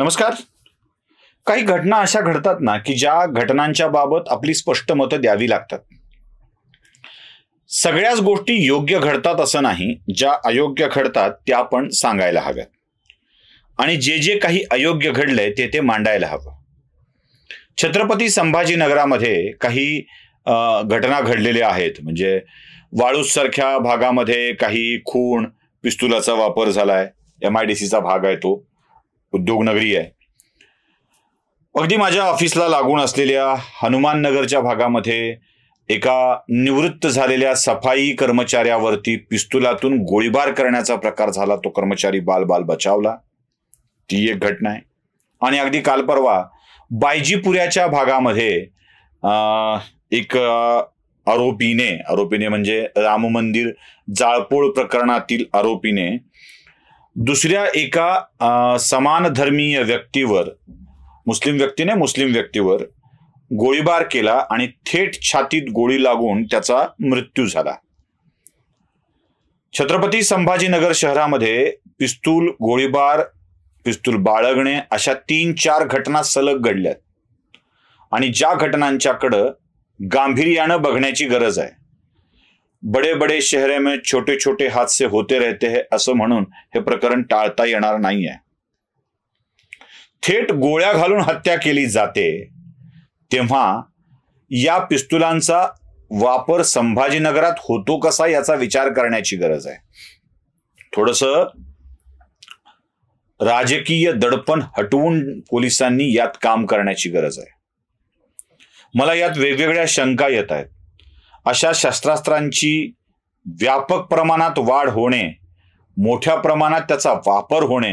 नमस्कार. काही घटना अशा घडतात ना की ज्या घटनांच्या बाबत आपली स्पष्ट मतं द्यावी लागतात. सगळ्याच गोष्टी योग्य घडतात असं नाही, ज्या अयोग्य घडतात त्या पण सांगायला हव्यात आणि जे जे काही अयोग्य घडलंय ते मांडायला हवं. छत्रपती संभाजीनगरामध्ये काही घटना घडलेल्या आहेत. म्हणजे वाळूज सारख्या भागामध्ये काही खून, पिस्तुलाचा वापर झालाय. MIDCचा भाग आहे, तो उद्योगनगरी आहे. अगदी माझ्या ऑफिसला लागून असलेल्या हनुमान नगरच्या भागामध्ये एका निवृत्त झालेल्या सफाई कर्मचाऱ्यावरती पिस्तुलातून गोळीबार करण्याचा प्रकार झाला. तो कर्मचारी बाल बचावला. ती एक घटना आहे. आणि अगदी काल परवा बायजीपुऱ्याच्या भागामध्ये एक आरोपीने म्हणजे राम मंदिर जाळपोळ प्रकरणातील आरोपीने दुसऱ्या एका समानधर्मीय व्यक्तीवर, मुस्लिम व्यक्तीवर गोळीबार केला आणि थेट छातीत गोळी लागून त्याचा मृत्यू झाला. छत्रपती संभाजीनगर शहरामध्ये पिस्तूल गोळीबार, पिस्तूल बाळगणे अशा 3-4 घटना सलग घडल्यात. आणि ज्या घटनांच्याकडं गांभीर्यानं बघण्याची गरज आहे. बडे बडे शहरे में छोटे छोटे हादसे होते रहते हैं असं म्हणून हे प्रकरण टाळता येणार नाहीये. थेट गोळ्या घालून हत्या केली जाते तेव्हा या पिस्तुलांचा वापर संभाजीनगरात होतो कसा याचा विचार करण्याची गरज आहे. थोडंसं राजकीय दडपण हटवून पोलिसांनी यात काम करण्याची गरज आहे. मला यात वेगवेगळ्या शंका येत आहेत. अशा शस्त्रास्त्रांची व्यापक प्रमाणात वाढ होणे, मोठ्या प्रमाणात त्याचा वापर होणे,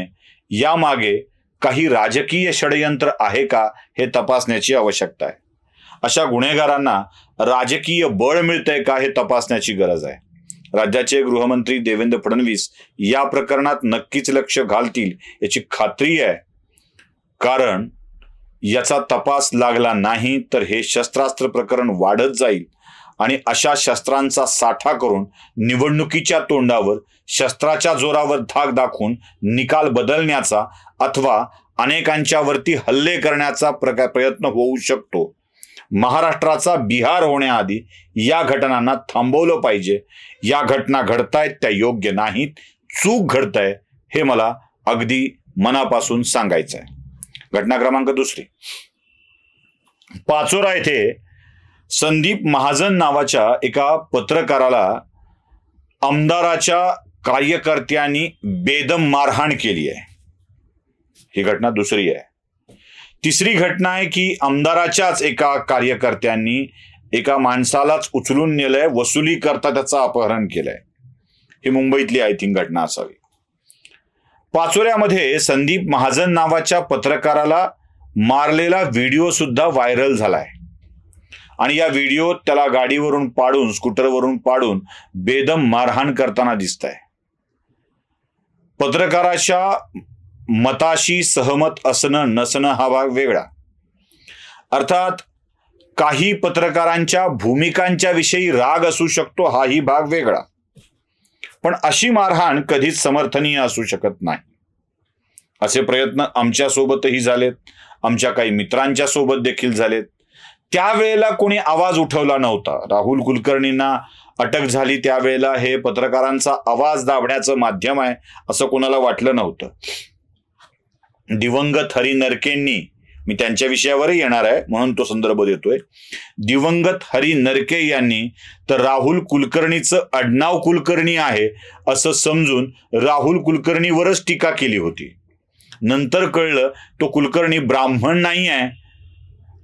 यामागे काही राजकीय षडयंत्र आहे का हे तपासण्याची आवश्यकता आहे. अशा गुन्हेगारांना राजकीय बळ मिळतंय का हे तपासण्याची गरज आहे. राज्याचे गृहमंत्री देवेंद्र फडणवीस या प्रकरणात नक्कीच लक्ष घालतील याची खात्री आहे. कारण याचा तपास लागला नाही तर हे शस्त्रास्त्र प्रकरण वाढत जाईल आणि अशा शस्त्रांचा साठा करून निवडणुकीच्या तोंडावर शस्त्राच्या जोरावर धाक दाखवून निकाल बदलण्याचा अथवा अनेकांच्या वरती हल्ले करण्याचा प्रयत्न होऊ शकतो. महाराष्ट्राचा बिहार होण्याआधी या घटनांना थांबवलं पाहिजे. या घटना घडतायत त्या योग्य नाहीत, चूक घडतंय हे मला अगदी मनापासून सांगायचं आहे. घटना क्रमांक 2. पाचोरा येथे संदीप महाजन नावाच्या एका पत्रकाराला आमदाराच्या कार्यकर्त्यांनी बेदम मारहाण केली आहे. ही घटना 2 आहे. 3री घटना आहे की आमदाराच्याच एका कार्यकर्त्यांनी एका माणसालाच उचलून नेलंय, वसुली करता त्याचं अपहरण केलंय. ही मुंबईतली आय थिंक घटना असावी. पाचोऱ्यामध्ये संदीप महाजन नावाच्या पत्रकाराला मारलेला व्हिडिओ सुद्धा व्हायरल झालाय. आणि या व्हिडिओत त्याला गाडीवरून पाडून, स्कूटरवरून पाडून बेदम मारहाण करताना दिसतंय. पत्रकाराच्या मताशी सहमत असणं नसणं हा भाग वेगळा. अर्थात काही पत्रकारांच्या भूमिकांच्या विषयी राग असू शकतो, हाही भाग वेगळा. पण अशी मारहाण कधीच समर्थनीय असू शकत नाही. असे प्रयत्न आमच्या सोबतही झालेत, आमच्या काही मित्रांच्या सोबत देखील झालेत. त्यावेळेला कोणी आवाज उठवला नव्हता. राहुल कुलकर्णींना अटक झाली त्यावेळेला हे पत्रकारांचा आवाज दाबण्याचं माध्यम आहे असं कोणाला वाटलं नव्हतं. दिवंगत हरी नरकेंनी, मी त्यांच्या विषयावरही येणार आहे म्हणून तो संदर्भ देतोय, दिवंगत हरी नरके यांनी तर राहुल कुलकर्णीचं आडनाव कुलकर्णी आहे असं समजून राहुल कुलकर्णीवरच टीका केली होती. नंतर कळलं तो कुलकर्णी ब्राह्मण नाही आहे,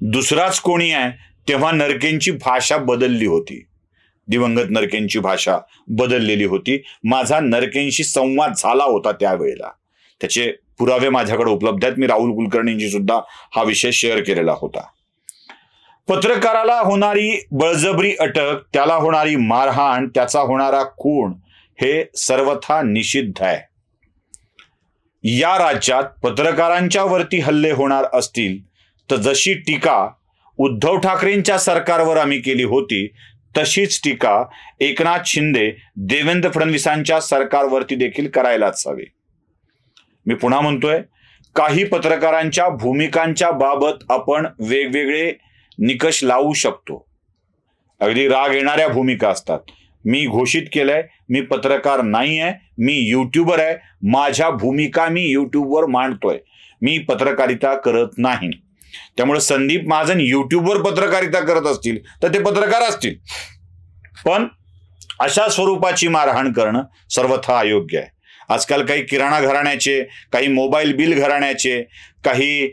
दुसराच कोणी आहे. तेव्हा नरकेंची भाषा बदलली होती, दिवंगत नरकेंची भाषा बदललेली होती. माझा नरकेंशी संवाद झाला होता त्यावेळेला, त्याचे पुरावे माझ्याकडे उपलब्ध आहेत. मी राहुल कुलकर्णींची सुद्धा हा विषय शेअर केलेला होता. पत्रकाराला होणारी बळजबरी अटक, त्याला होणारी मारहाण, त्याचा होणारा खून हे सर्वथा निषिद्ध आहे. या राज्यात पत्रकारांच्या वरती हल्ले होणार असतील तर जशी टीका उद्धव ठाकरेंच्या सरकारवर आम्ही केली होती तशीच टीका एकनाथ शिंदे, देवेंद्र फडणवीसांच्या सरकारवरती देखील करायलाच हवी. मी पुन्हा म्हणतोय, काही पत्रकारांच्या भूमिकांच्या बाबत आपण वेगवेगळे निकष लावू शकतो. अगदी राग येणाऱ्या भूमिका असतात. मी घोषित केलंय मी पत्रकार नाही आहे, मी युट्यूबर आहे, माझ्या भूमिका मी युट्यूबवर मांडतोय, मी पत्रकारिता करत नाही. त्यामुळे संदीप महाजन युट्यूबवर पत्रकारिता करत असतील तर ते पत्रकार असतील, पण अशा स्वरूपाची मारहाण करणं सर्वथा अयोग्य आहे. आजकाल काही किराणा घराण्याचे, काही मोबाईल बिल घराण्याचे, काही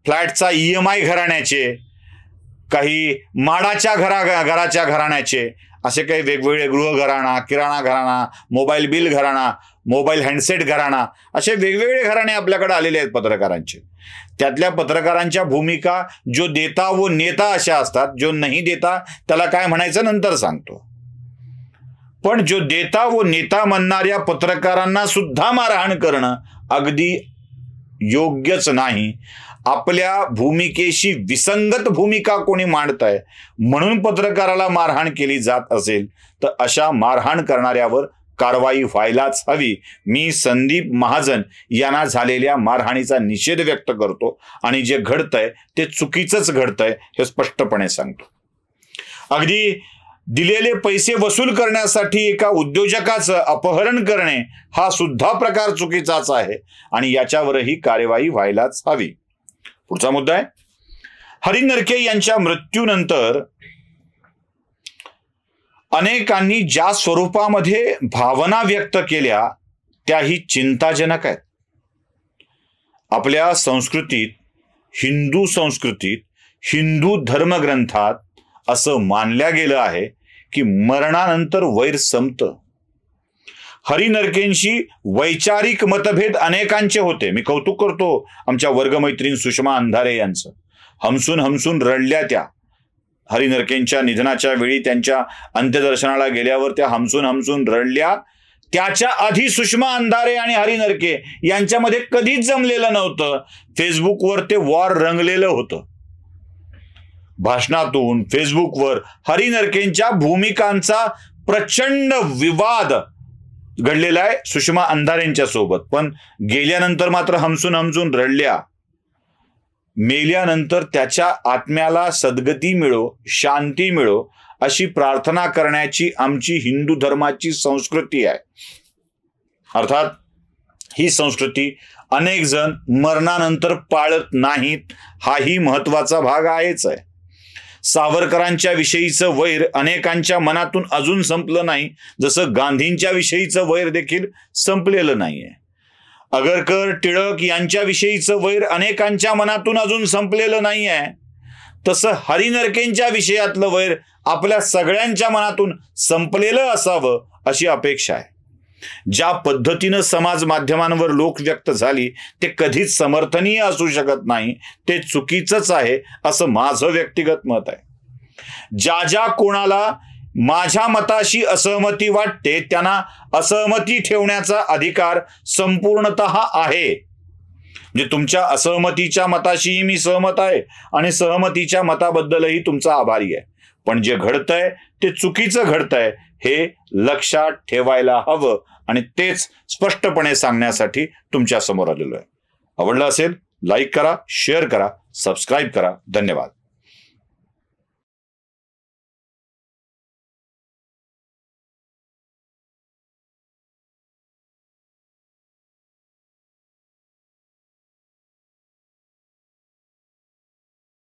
फ्लॅटचा EMI घराण्याचे, काही माडाच्या घराच्या घराण्याचे, असे काही वेगवेगळे गृहघराणा, किराणा घराणा, मोबाईल बिल घराणा, मोबाईल हँडसेट घराणा, असे वेगवेगळे घराणे आपल्याकडे आलेले आहेत पत्रकारांचे. त्यातल्या पत्रकारांच्या भूमिका जो देता व नेता अशा असतात. जो नाही देता त्याला काय म्हणायचं नंतर सांगतो. पण जो देता व नेता म्हणणाऱ्या पत्रकारांना सुद्धा मारहाण करणं अगदी योग्यच नाही. आपल्या भूमिकेशी विसंगत भूमिका कोणी मांडताय म्हणून पत्रकाराला मारहाण केली जात असेल तर अशा मारहाण करणाऱ्यावर कारवाई व्हायलाच हवी. मी संदीप महाजन यांना झालेल्या मारहाणीचा निषेध व्यक्त करतो आणि जे घडतंय ते चुकीचंच घडतंय हे स्पष्टपणे सांगतो. अगदी दिलेले पैसे वसूल करण्यासाठी एका उद्योजकाचं अपहरण करणे हा सुद्धा प्रकार चुकीचाच आहे आणि याच्यावरही कार्यवाही व्हायलाच हवी. पुढचा मुद्दा आहे, हरी नरके यांच्या मृत्यूनंतर अनेकांनी ज्या स्वरूपामध्ये भावना व्यक्त केल्या त्याही चिंताजनक आहेत. आपल्या संस्कृतीत, हिंदू संस्कृतीत, हिंदू धर्मग्रंथात असं मानल्या गेलं आहे की मरणानंतर वैर संपतं. हरी नरकेंशी वैचारिक मतभेद अनेकांचे होते. मी कौतुक करतो आमच्या वर्गमैत्रीण सुषमा अंधारे यांचं. हमसून हमसून रडल्या त्या. हरी नरकेंच्या निधनाच्या वेळी त्यांच्या अंत्यदर्शनाला गेल्यावर त्या हमसून हमसून रडल्या. त्याच्या आधी सुषमा अंधारे आणि हरी नरके यांच्यामध्ये कधीच जमलेलं नव्हतं. फेसबुकवर ते वॉर रंगलेलं होतं. भाषणातून फेसबुकवर हरी नरकेंच्या भूमिकांचा प्रचंड विवाद घडलेला आहे सुषमा अंधारेंच्या सोबत. पण गेल्यानंतर मात्र हमसून हमसून रडल्या. मेल्यानंतर त्याच्या आत्म्याला सद्गती मिळो, शांती मिळो अशी प्रार्थना करण्याची आमची हिंदू धर्माची संस्कृती आहे. अर्थात ही संस्कृती अनेक जण मरणानंतर पाळत नाहीत, हाही महत्वाचा भाग आहेच आहे. सावरकरांच्या विषयीचं वैर अनेकांच्या मनातून अजून संपलं नाही, जसं गांधींच्या विषयीचं वैर देखील संपलेलं नाहीये. आगरकर, टिळक यांच्या विषयीचं वैर अनेकांच्या मनातून अजून संपलेलं नाहीये. तसं हरी नरकेंच्या विषयातलं वैर आपल्या सगळ्यांच्या मनातून संपलेलं असावं अशी अपेक्षा आहे. ज्या पद्धतीनं समाज माध्यमांवर लोक व्यक्त झाली ते कधीच समर्थनीय असू शकत नाही. ते चुकीचंच आहे असं माझं व्यक्तिगत मत आहे. ज्या कोणाला माझ्या मताशी असहमती वाटते त्यांना असहमती ठेवण्याचा अधिकार संपूर्णतः आहे. म्हणजे तुमच्या असहमतीच्या मताशीही मी सहमत आहे आणि सहमतीच्या मताबद्दलही तुमचा आभारी आहे. पण जे घडतंय ते चुकीचं घडतंय हे लक्षात ठेवायला हवं आणि तेच स्पष्टपणे सांगण्यासाठी तुमच्या समोर आलेलो आहे. आवडलं असेल लाईक करा, शेअर करा, सबस्क्राईब करा. धन्यवाद.